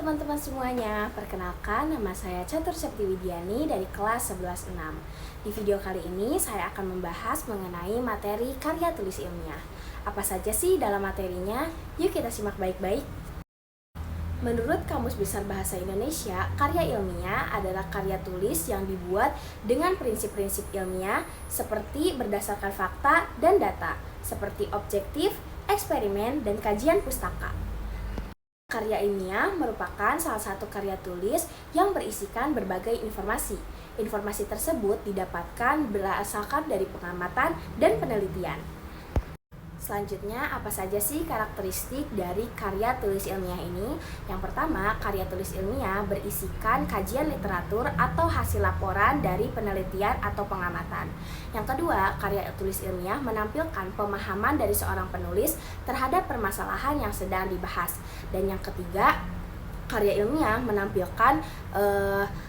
teman-teman semuanya, perkenalkan nama saya Catur Septi Widiani dari kelas 11-6. Di video kali ini saya akan membahas mengenai materi karya tulis ilmiah. Apa saja sih dalam materinya? Yuk kita simak baik-baik. Menurut Kamus Besar Bahasa Indonesia, karya ilmiah adalah karya tulis yang dibuat dengan prinsip-prinsip ilmiah seperti berdasarkan fakta dan data, seperti objektif, eksperimen, dan kajian pustaka. Karya ilmiah merupakan salah satu karya tulis yang berisikan berbagai informasi. Informasi tersebut didapatkan berdasarkan dari pengamatan dan penelitian. Selanjutnya, apa saja sih karakteristik dari karya tulis ilmiah ini? Yang pertama, karya tulis ilmiah berisikan kajian literatur atau hasil laporan dari penelitian atau pengamatan. Yang kedua, karya tulis ilmiah menampilkan pemahaman dari seorang penulis terhadap permasalahan yang sedang dibahas. Dan yang ketiga, karya ilmiah menampilkan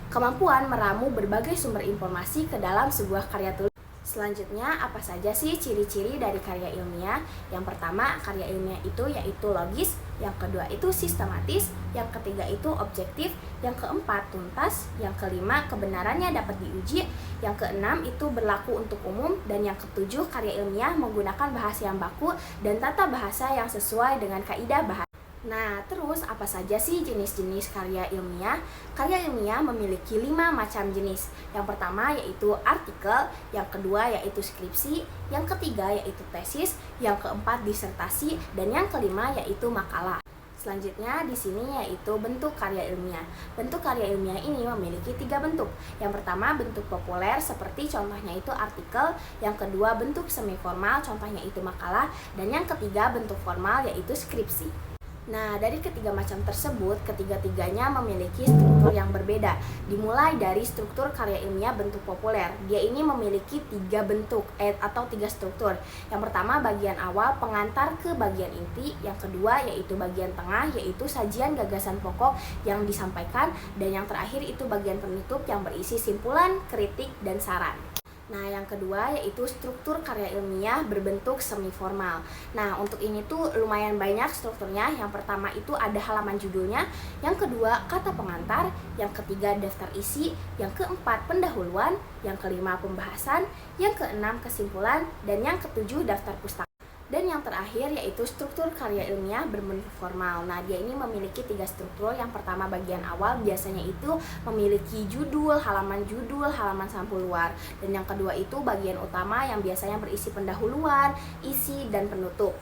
kemampuan meramu berbagai sumber informasi ke dalam sebuah karya tulis. Selanjutnya, apa saja sih ciri-ciri dari karya ilmiah? Yang pertama, karya ilmiah itu yaitu logis, yang kedua itu sistematis, yang ketiga itu objektif, yang keempat tuntas, yang kelima kebenarannya dapat diuji, yang keenam itu berlaku untuk umum, dan yang ketujuh karya ilmiah menggunakan bahasa yang baku dan tata bahasa yang sesuai dengan kaidah bahasa. Nah, terus apa saja sih jenis-jenis karya ilmiah? Karya ilmiah memiliki 5 macam jenis. Yang pertama yaitu artikel, yang kedua yaitu skripsi, yang ketiga yaitu tesis, yang keempat disertasi, dan yang kelima yaitu makalah. Selanjutnya di sini yaitu bentuk karya ilmiah. Bentuk karya ilmiah ini memiliki 3 bentuk. Yang pertama bentuk populer seperti contohnya itu artikel, yang kedua bentuk semi formal contohnya itu makalah, dan yang ketiga bentuk formal yaitu skripsi. Nah, dari ketiga macam tersebut, ketiga-tiganya memiliki struktur yang berbeda. Dimulai dari struktur karya ilmiah bentuk populer. Dia ini memiliki 3 bentuk atau 3 struktur. Yang pertama bagian awal pengantar ke bagian inti, yang kedua yaitu bagian tengah yaitu sajian gagasan pokok yang disampaikan, dan yang terakhir itu bagian penutup yang berisi simpulan, kritik, dan saran. Nah, yang kedua yaitu struktur karya ilmiah berbentuk semi formal. Nah, untuk ini tuh lumayan banyak strukturnya. Yang pertama itu ada halaman judulnya, yang kedua kata pengantar, yang ketiga daftar isi, yang keempat pendahuluan, yang kelima pembahasan, yang keenam kesimpulan, dan yang ketujuh daftar pustaka. Dan yang terakhir yaitu struktur karya ilmiah berbentuk formal. Nah, dia ini memiliki 3 struktur. Yang pertama bagian awal biasanya itu memiliki judul, halaman sampul luar. Dan yang kedua itu bagian utama yang biasanya berisi pendahuluan, isi, dan penutup.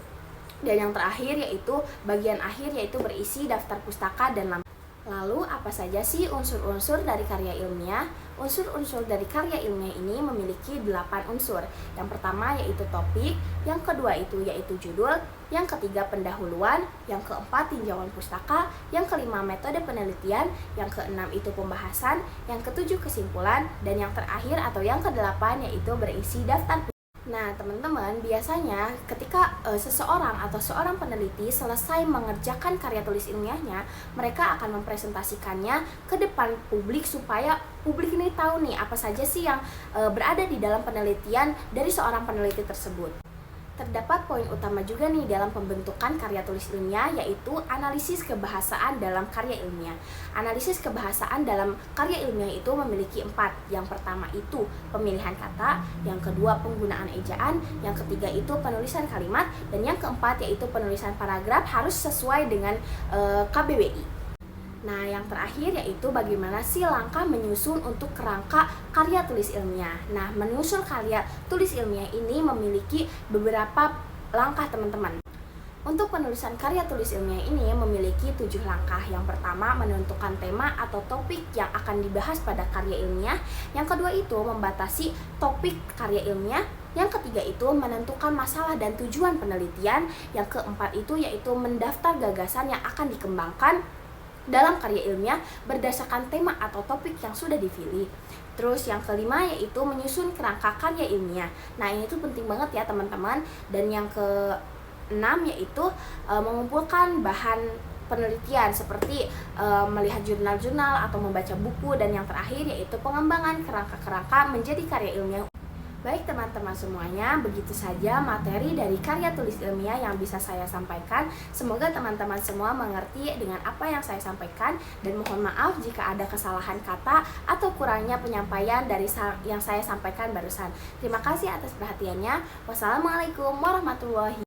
Dan yang terakhir yaitu bagian akhir yaitu berisi daftar pustaka dan lampiran. Lalu, apa saja sih unsur-unsur dari karya ilmiah? Unsur-unsur dari karya ilmiah ini memiliki 8 unsur. Yang pertama yaitu topik, yang kedua itu yaitu judul, yang ketiga pendahuluan, yang keempat tinjauan pustaka, yang kelima metode penelitian, yang keenam itu pembahasan, yang ketujuh kesimpulan, dan yang terakhir atau yang kedelapan yaitu berisi daftar. Nah, teman-teman, biasanya ketika seseorang atau seorang peneliti selesai mengerjakan karya tulis ilmiahnya, mereka akan mempresentasikannya ke depan publik supaya publik ini tahu nih apa saja sih yang berada di dalam penelitian dari seorang peneliti tersebut. Terdapat poin utama juga nih dalam pembentukan karya tulis ilmiah, yaitu analisis kebahasaan dalam karya ilmiah. Analisis kebahasaan dalam karya ilmiah itu memiliki 4. Yang pertama itu pemilihan kata, yang kedua penggunaan ejaan, yang ketiga itu penulisan kalimat, dan yang keempat yaitu penulisan paragraf harus sesuai dengan KBBI. Nah, yang terakhir yaitu bagaimana sih langkah menyusun untuk kerangka karya tulis ilmiah. Nah, menyusun karya tulis ilmiah ini memiliki beberapa langkah, teman-teman. Untuk penulisan karya tulis ilmiah ini memiliki 7 langkah. Yang pertama, menentukan tema atau topik yang akan dibahas pada karya ilmiah. Yang kedua itu membatasi topik karya ilmiah. Yang ketiga itu menentukan masalah dan tujuan penelitian. Yang keempat itu yaitu mendaftar gagasan yang akan dikembangkan dalam karya ilmiah berdasarkan tema atau topik yang sudah dipilih. Terus yang kelima yaitu menyusun kerangka karya ilmiah. Nah, ini tuh penting banget ya, teman-teman. Dan yang keenam yaitu mengumpulkan bahan penelitian seperti melihat jurnal-jurnal atau membaca buku. Dan yang terakhir yaitu pengembangan kerangka-kerangka menjadi karya ilmiah. Baik teman-teman semuanya, begitu saja materi dari karya tulis ilmiah yang bisa saya sampaikan. Semoga teman-teman semua mengerti dengan apa yang saya sampaikan, dan mohon maaf jika ada kesalahan kata atau kurangnya penyampaian dari yang saya sampaikan barusan. Terima kasih atas perhatiannya. Wassalamualaikum warahmatullahi